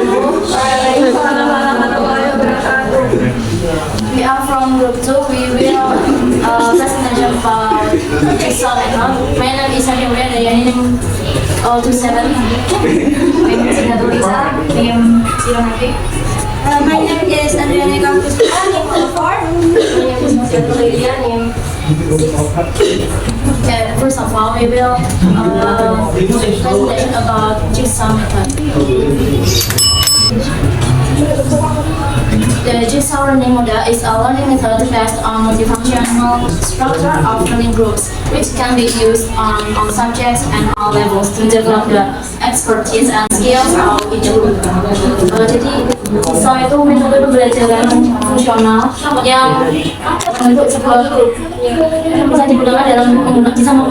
We are from group 2. We will presentation about Jigsaw method. My name is Amelia dari name 27. Name Sinato Lisa. Name Siro Nafi. My name is Andriana Campus. Name 4. My name is Sinato Lydia. Name 6. Okay, first of all, we will presentation about Jigsaw method. The Jigsaw learning model is a learning method based on multifunctional structure of learning groups, which can be used on all subjects and all levels to develop the expertise and skills of each group. Jadi, Jigsaw itu metode pembelajaran fungsional yang membentuk sebuah grup yang bisa digunakan dalam menggunakan semua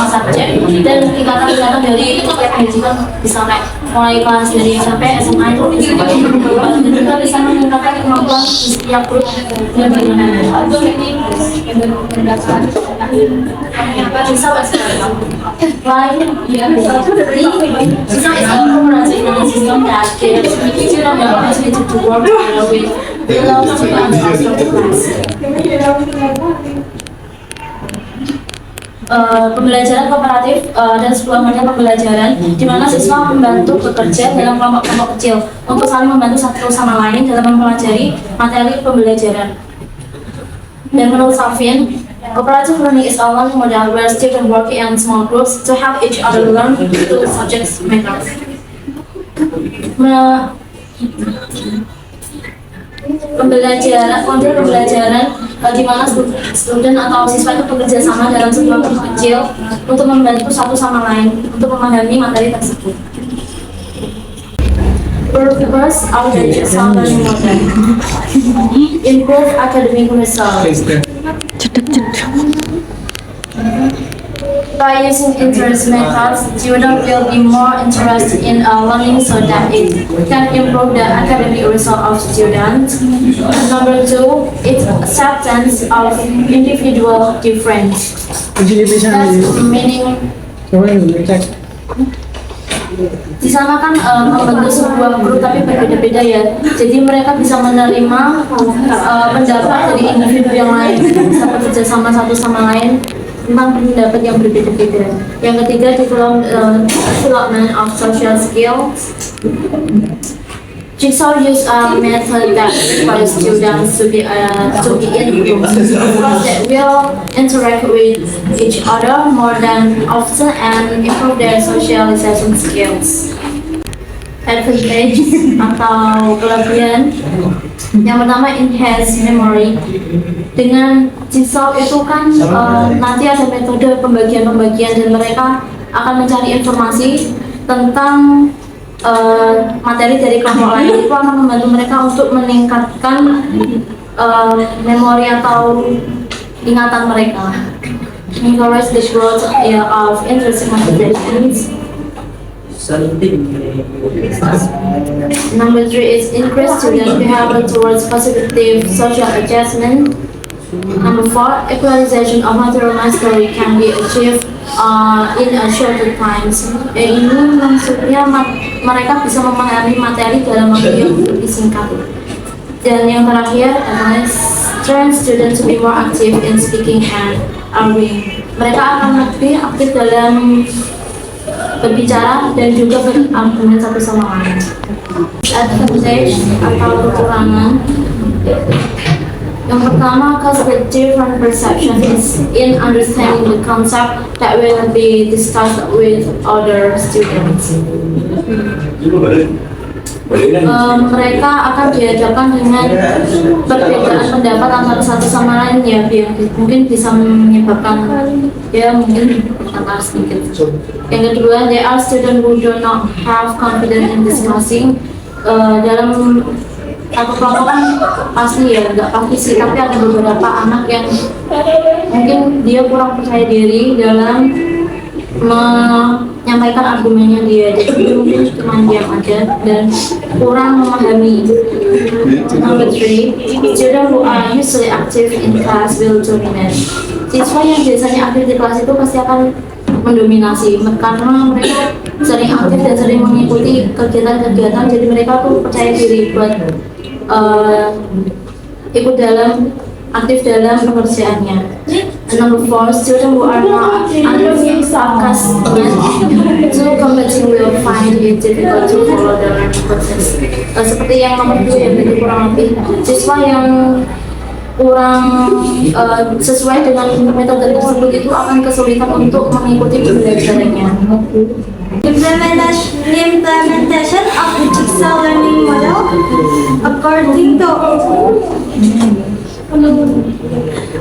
subjek dan tingkatan-tingkatan dari pendidikan bisa mulai kelas dari sampai SMA itu kita bisa meningkatkan kemampuan setiap grup dan bagaimana Jigsaw is a comprehensive learning system that gives students the opportunity to work together with fellow students after class. Pembelajaran kooperatif dan sebuah model pembelajaran di mana siswa membantu bekerja dalam kelompok-kelompok kecil untuk saling membantu satu sama lain dalam mempelajari materi pembelajaran. Dan menurut Salvin, cooperative learning is a learning model where students work in small groups to help each other learn two subject matters. Model pembelajaran di mana student atau siswa itu bekerja sama dalam sebuah grup kecil untuk membantu satu sama lain untuk memahami materi tersebut. Purpose of the Jigsaw learning model: improve academic results. By using interest methods, students will be more interested in learning so that it can improve the academic result of students. Number 2, it's acceptance of individual difference. That's meaning di sana kan membentuk sebuah grup tapi berbeda-beda ya. Jadi mereka bisa menerima pendapat dari individu yang lain, bisa bekerja sama satu sama lain tentang pendapat yang berbeda-beda. Yang ketiga, development of social skills. Jigsaw use a method that requires students to be in groups that will interact with each other more than often and improve their socialization skills. Advantage atau kelebihan yang pertama, enhance memory. Dengan Jigsaw itu kan nanti ada metode pembagian-pembagian dan mereka akan mencari informasi tentang materi dari kelompok lain. Itu akan membantu mereka untuk meningkatkan memori atau ingatan mereka. Encourage the growth of interesting motivations. Number 3 is increase student behavior towards positive social adjustment. Number 4, equalization of material mastery can be achieved in a shorter times. Ini maksudnya mereka bisa memahami materi dalam waktu yang lebih singkat. Dan yang terakhir adalah train students to be more active in speaking and arguing. Mereka akan lebih aktif dalam berbicara dan juga berargumen satu sama lain. Advantage atau kekurangan. Yang pertama, cause the different perception is in understanding the concept that will be discussed with other students. Mereka akan dihadapkan dengan perbedaan pendapat antara satu sama lain ya, mungkin bisa menyebabkan mungkin bertengkar sedikit. Yang kedua, there are students who do not have confidence in discussing. Dalam satu kelompok kan pasti ya, nggak pasti sih, tapi ada beberapa anak yang mungkin dia kurang percaya diri dalam menyampaikan argumennya dia, jadi mungkin cuma diam aja dan kurang memahami. Number 3, students who are usually active in class will dominate. Siswa yang biasanya aktif di kelas itu pasti akan mendominasi karena mereka sering aktif dan sering mengikuti kegiatan-kegiatan, jadi mereka tuh percaya diri buat ikut aktif dalam pekerjaannya. And number 4, students who are not enthusiastic to competing will find it difficult to follow the learning process. Seperti yang nomor 2 ya, jadi kurang lebih siswa yang kurang sesuai dengan metode tersebut itu akan kesulitan untuk mengikuti pembelajarannya. Implementation of the jigsaw learning model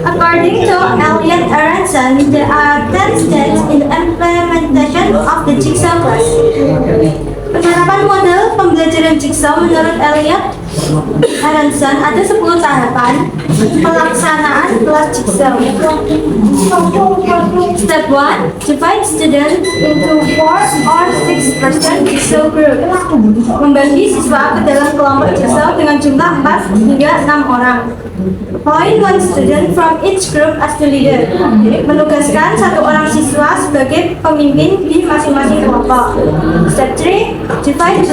According to Elliot Aronson, there are 10 steps in the implementation of the jigsaw class. Penerapan model pembelajaran jigsaw menurut Elliot Aronson ada 10 tahapan pelaksanaan kelas jigsaw. Step 1. Divide students into 4 or 6 jigsaw group. Membagi siswa ke dalam kelompok jigsaw dengan jumlah 4 hingga 6 orang. Appoint 1 student from each group as the leader. Menugaskan 1 orang siswa sebagai pemimpin di masing-masing kelompok. Step 3. Divide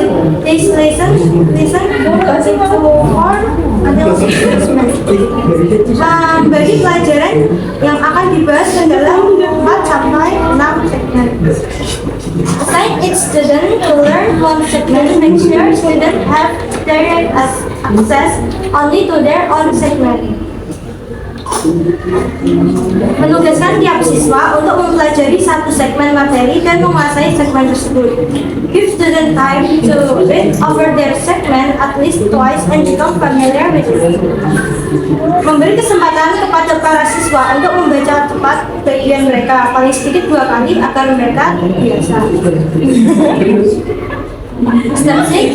this lesson into 4 until 6 segments. Bagi pelajaran yang akan dibahas ke dalam 4 sampai 6 segmen. Assign each student to learn 1 segment. Make sure students have direct access only to their own segment. Menugaskan tiap siswa untuk mempelajari 1 segmen materi dan menguasai segmen tersebut. Give student time to read over their segment at least twice and become familiar with it. Memberi kesempatan kepada para siswa untuk membaca cepat bagian mereka paling sedikit 2 kali agar mereka biasa. Step 6.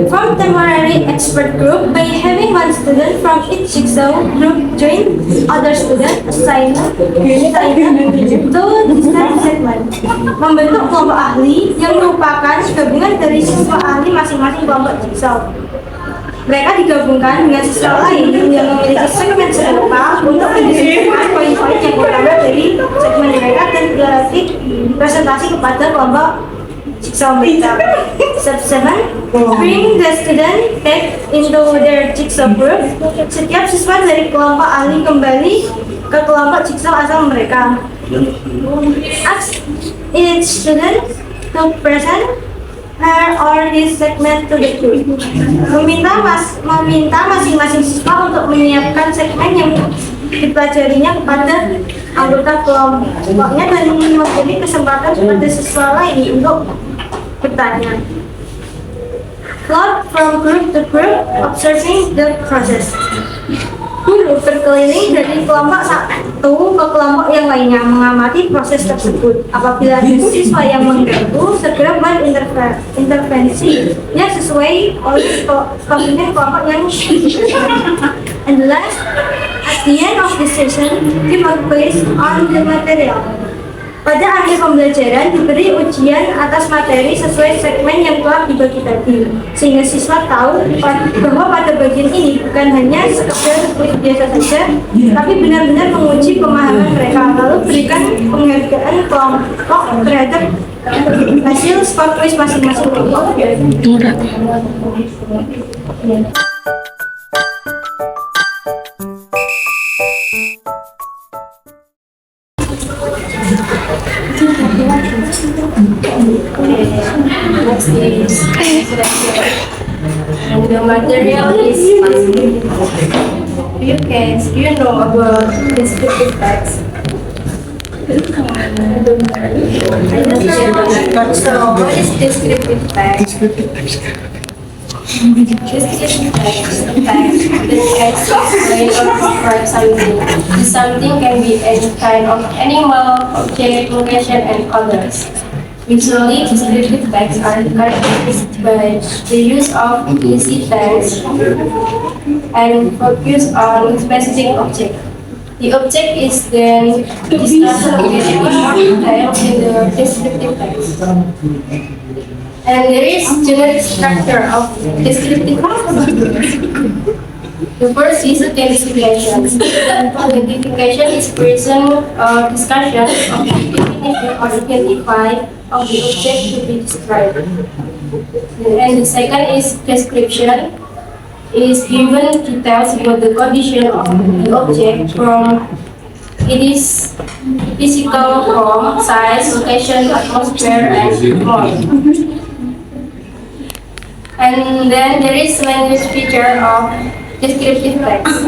Form temporary expert group by having 1 student from each jigsaw group join other student assigned to distant segment. Membentuk kelompok ahli yang merupakan gabungan dari siswa ahli masing-masing kelompok jigsaw. Mereka digabungkan dengan siswa lain yang memiliki segmen serupa untuk mendiskusikan poin-poin yang utama dari segmen mereka dan dilatih presentasi kepada kelompok jigsaw mereka. Step 7. Bring the student back into their jigsaw group. Setiap siswa dari kelompok ahli kembali ke kelompok jigsaw asal mereka. Ask each student to present her or his segment to the group. Meminta masing-masing siswa untuk menyiapkan segmen yang dipelajarinya kepada anggota kelompoknya dan memberi kesempatan kepada siswa lain untuk bertanya. Float from group to group, observing the process. Guru berkeliling dari kelompok satu ke kelompok yang lainnya, mengamati proses tersebut. Apabila ada siswa yang mengganggu, segera berintervensi yang sesuai oleh pemimpin kelompok yang and last, at the end of the session, give a quiz on the material. Pada akhir pembelajaran diberi ujian atas materi sesuai segmen yang telah dibagi tadi, sehingga siswa tahu bahwa pada bagian ini bukan hanya sekedar kuis biasa saja, tapi benar-benar menguji pemahaman mereka. Lalu berikan penghargaan kelompok terhadap hasil skor kuis masing-masing kelompok. Next is and the material is do you know about descriptive text? So what is descriptive text? Descriptive text explain or describe something. Something can be any kind of animal, object, location, and others. Usually, descriptive texts are characterized by the use of easy text and focus on specific object. The object is then discussed in more detail in the descriptive text. And there is generic structure of descriptive text. The first is identification. Identification is present or discussion of the definition or identify of the object to be described. And the second is description. Is given details about the condition of the object from its physical form, size, location, atmosphere, and more. And then there is language feature of descriptive text.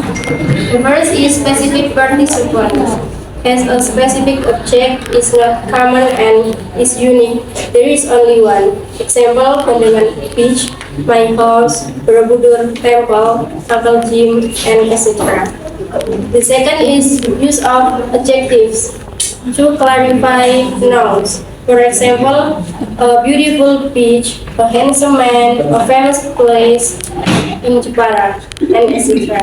The first is specific participant. As a specific object is not common and is unique, there is only one. Example, Kondangan beach, my house, Borobudur temple, Takal gym, and etc. The second is use of adjectives to clarify nouns. For example, a beautiful beach, a handsome man, a famous place in Jepara, and etc.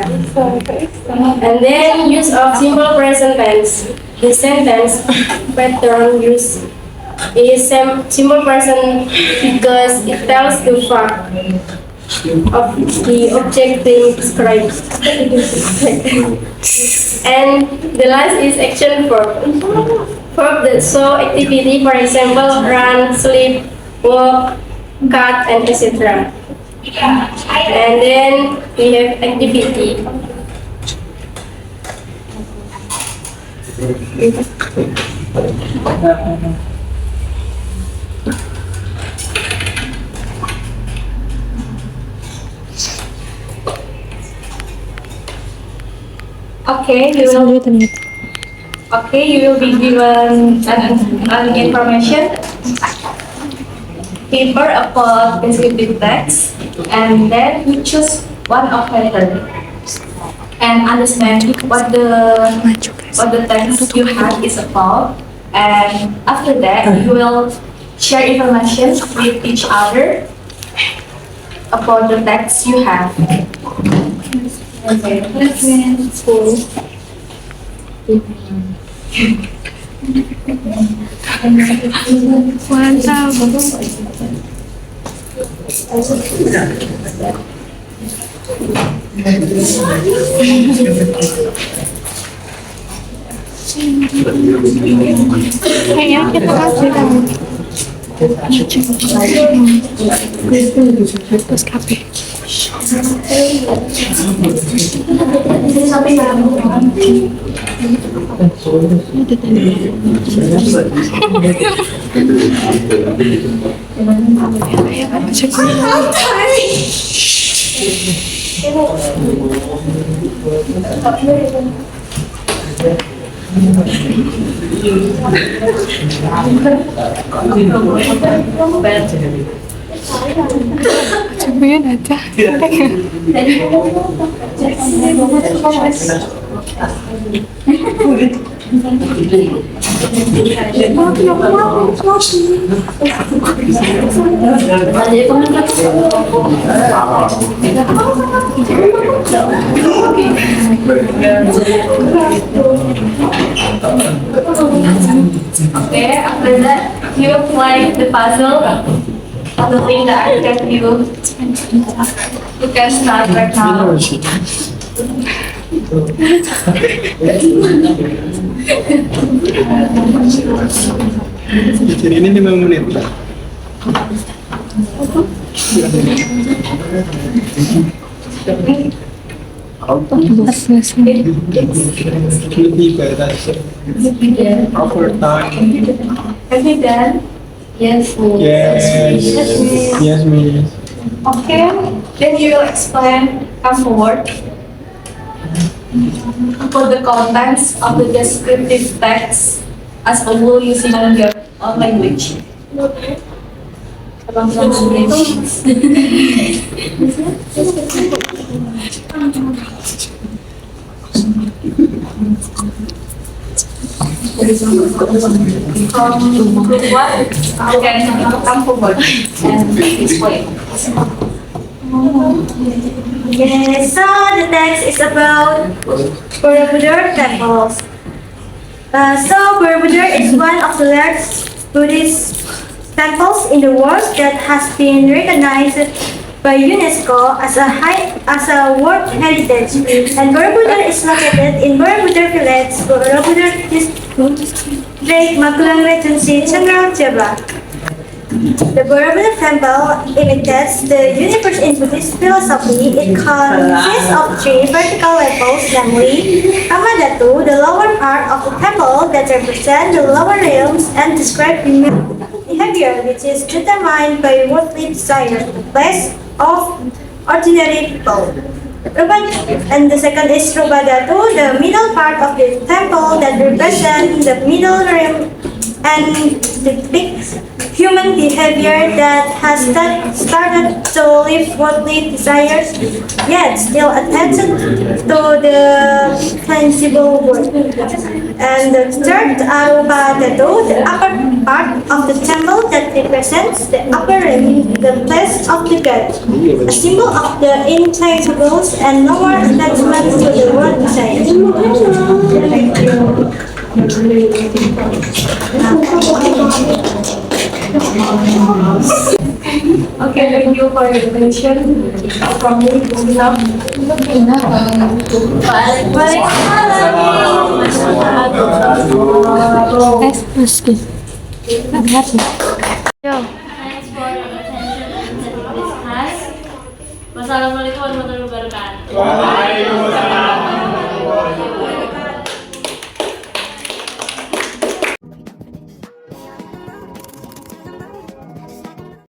And then use of simple present tense. The sentence pattern use is simple present because it tells the fact of the object being described. And the last is action verb. Verb that show activity, for example, run, sleep, walk, cut, and etc. And then we have activity. Okay, you will be given an information paper about descriptive text, and then you choose one of pattern and understand what the text you have is about, and after that you will share information with each other about the text you have. Okay. Okay, after that, you apply the puzzle. The thing that I can you can start right now. Ini 5 menit. Lebih beres. Overtime. Have you done? Yes. Yes. Yes, miss. Okay. Then you will explain afterward about the contents of the descriptive text as a whole using your own language. From group 1, you can come forward and explain. Yes, so the text is about Borobudur temples. So Borobudur is one of the largest Buddhist temples in the world that has been recognized by UNESCO as a World Heritage, and Borobudur is located in Borobudur Village, Borobudur District, Magelang Regency, Tangerang, Jawa. The Borobudur Temple imitates the universe in Buddhist philosophy. It consists of 3 vertical levels, namely Amadatu, the lower part of the temple that represents the lower realms and describe behavior which is determined by worldly desire, place of ordinary people. And the second is Rubadatu, the middle part of the temple that represents the middle realm and depicts human behavior that has started to live worldly desires, yet still attached to the tangible world. And the third Arubadatu, the upper part of the temple that represents the upper rim, the place of the god, a symbol of the intangibles and no more attachment to the world desires. Okay, thank you for your attention. From me, Thanks for your attention and this class. Wassalamualaikum warahmatullahi wabarakatuh.